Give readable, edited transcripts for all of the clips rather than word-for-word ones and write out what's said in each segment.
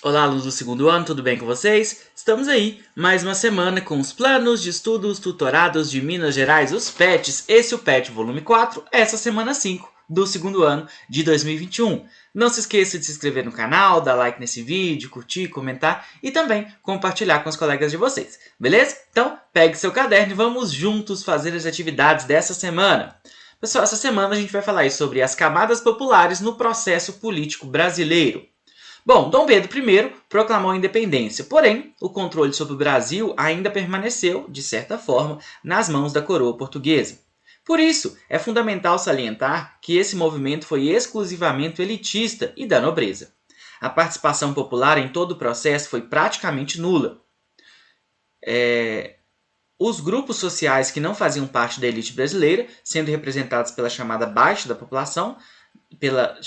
Olá, alunos do segundo ano, tudo bem com vocês? Estamos aí, mais uma semana com os planos de estudos tutorados de Minas Gerais, os PETs. Esse é o PET volume 4, essa semana 5 do segundo ano de 2021. Não se esqueça de se inscrever no canal, dar like nesse vídeo, curtir, comentar e também compartilhar com os colegas de vocês, beleza? Então, pegue seu caderno e vamos juntos fazer as atividades dessa semana. Pessoal, essa semana a gente vai falar aí sobre as camadas populares no processo político brasileiro. Bom, Dom Pedro I proclamou a independência, porém, o controle sobre o Brasil ainda permaneceu, de certa forma, nas mãos da coroa portuguesa. Por isso, é fundamental salientar que esse movimento foi exclusivamente elitista e da nobreza. A participação popular em todo o processo foi praticamente nula. Os grupos sociais que não faziam parte da elite brasileira, sendo representados pela chamada baixa da população, pela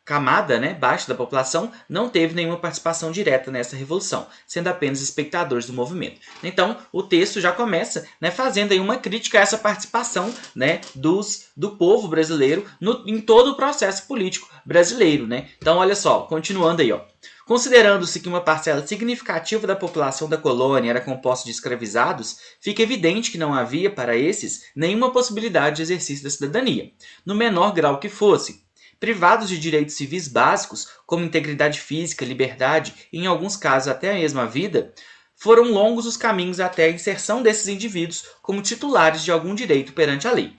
camada baixa da população, não teve nenhuma participação direta nessa revolução, sendo apenas espectadores do movimento. Então, o texto já começa fazendo aí uma crítica a essa participação do povo brasileiro em todo o processo político brasileiro. Então, olha só, continuando aí. Considerando-se que uma parcela significativa da população da colônia era composta de escravizados, fica evidente que não havia, para esses, nenhuma possibilidade de exercício da cidadania, no menor grau que fosse. Privados de direitos civis básicos, como integridade física, liberdade e, em alguns casos, até mesmo a vida, foram longos os caminhos até a inserção desses indivíduos como titulares de algum direito perante a lei.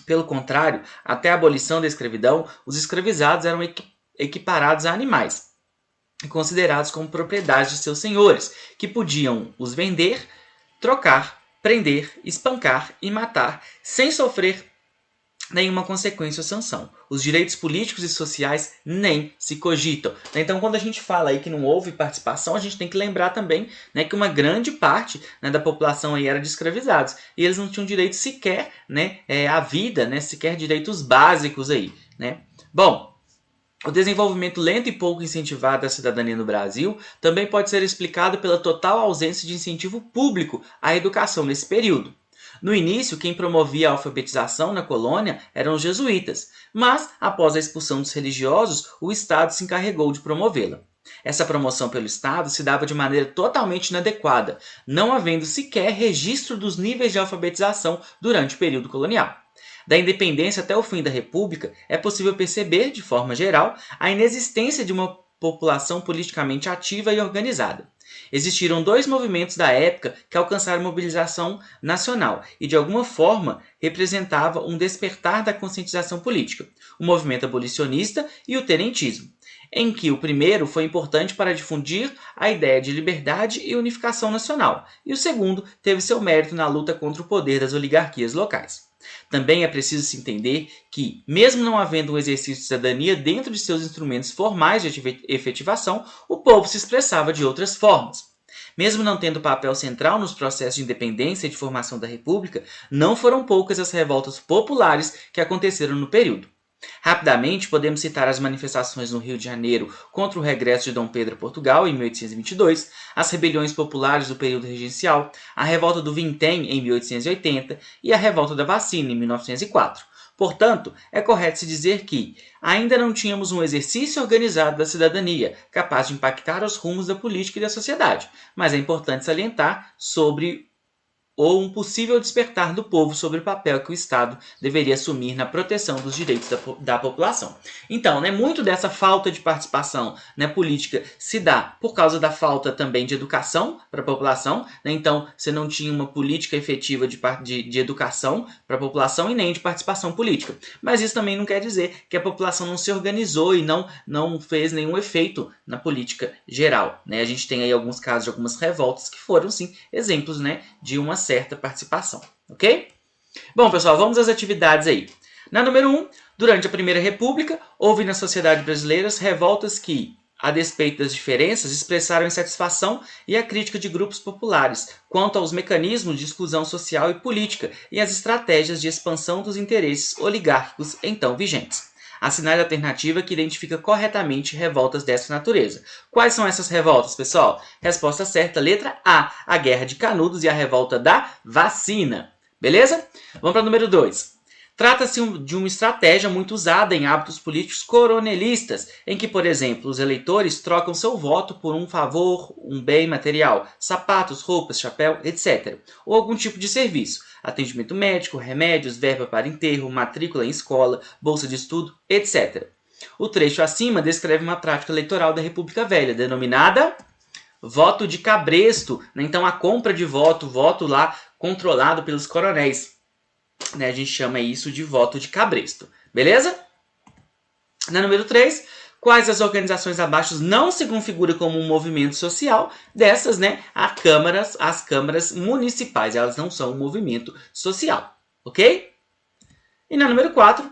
Pelo contrário, até a abolição da escravidão, os escravizados eram equiparados a animais e considerados como propriedade de seus senhores, que podiam os vender, trocar, prender, espancar e matar, sem sofrer nenhuma consequência ou sanção. Os direitos políticos e sociais nem se cogitam. Então, quando a gente fala aí que não houve participação, a gente tem que lembrar também que uma grande parte da população aí era de escravizados. E eles não tinham direito sequer à vida, sequer direitos básicos aí. Bom, o desenvolvimento lento e pouco incentivado da cidadania no Brasil também pode ser explicado pela total ausência de incentivo público à educação nesse período. No início, quem promovia a alfabetização na colônia eram os jesuítas, mas, após a expulsão dos religiosos, o Estado se encarregou de promovê-la. Essa promoção pelo Estado se dava de maneira totalmente inadequada, não havendo sequer registro dos níveis de alfabetização durante o período colonial. Da independência até o fim da República, é possível perceber, de forma geral, a inexistência de uma população politicamente ativa e organizada. Existiram dois movimentos da época que alcançaram mobilização nacional e, de alguma forma, representava um despertar da conscientização política, o movimento abolicionista e o tenentismo, em que o primeiro foi importante para difundir a ideia de liberdade e unificação nacional, e o segundo teve seu mérito na luta contra o poder das oligarquias locais. Também é preciso se entender que, mesmo não havendo um exercício de cidadania dentro de seus instrumentos formais de efetivação, o povo se expressava de outras formas. Mesmo não tendo papel central nos processos de independência e de formação da República, não foram poucas as revoltas populares que aconteceram no período. Rapidamente, podemos citar as manifestações no Rio de Janeiro contra o regresso de Dom Pedro a Portugal, em 1822, as rebeliões populares do período regencial, a revolta do Vintém, em 1880, e a revolta da Vacina, em 1904. Portanto, é correto se dizer que ainda não tínhamos um exercício organizado da cidadania, capaz de impactar os rumos da política e da sociedade, mas é importante salientar sobre um possível despertar do povo sobre o papel que o Estado deveria assumir na proteção dos direitos da população. Então, muito dessa falta de participação política se dá por causa da falta também de educação para a população. Então, você não tinha uma política efetiva de educação para a população e nem de participação política. Mas isso também não quer dizer que a população não se organizou e não fez nenhum efeito na política geral. A gente tem aí alguns casos de algumas revoltas que foram, sim, exemplos de uma certa participação, ok? Bom, pessoal, vamos às atividades aí. Na número 1, durante a Primeira República, houve na sociedade brasileira revoltas que, a despeito das diferenças, expressaram insatisfação e a crítica de grupos populares quanto aos mecanismos de exclusão social e política e as estratégias de expansão dos interesses oligárquicos então vigentes. Assinale a alternativa que identifica corretamente revoltas dessa natureza. Quais são essas revoltas, pessoal? Resposta certa, letra A, a Guerra de Canudos e a Revolta da Vacina. Beleza? Vamos para o número 2. Trata-se de uma estratégia muito usada em hábitos políticos coronelistas, em que, por exemplo, os eleitores trocam seu voto por um favor, um bem material, sapatos, roupas, chapéu, etc., ou algum tipo de serviço, atendimento médico, remédios, verba para enterro, matrícula em escola, bolsa de estudo, etc. O trecho acima descreve uma prática eleitoral da República Velha, denominada voto de cabresto, né? Então a compra de voto lá controlado pelos coronéis. Né, a gente chama isso de voto de cabresto. Beleza? Na número 3, quais as organizações abaixo não se configuram como um movimento social? Dessas, né, as câmaras municipais, elas não são um movimento social. Ok? E na número 4,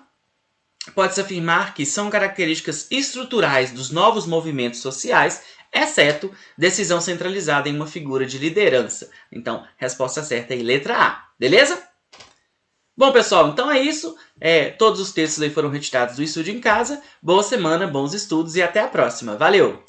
pode-se afirmar que são características estruturais dos novos movimentos sociais, exceto decisão centralizada em uma figura de liderança. Então, resposta certa aí, letra A. Beleza? Bom, pessoal, então é isso. Todos os textos aí foram retirados do Estude em Casa. Boa semana, bons estudos e até a próxima. Valeu!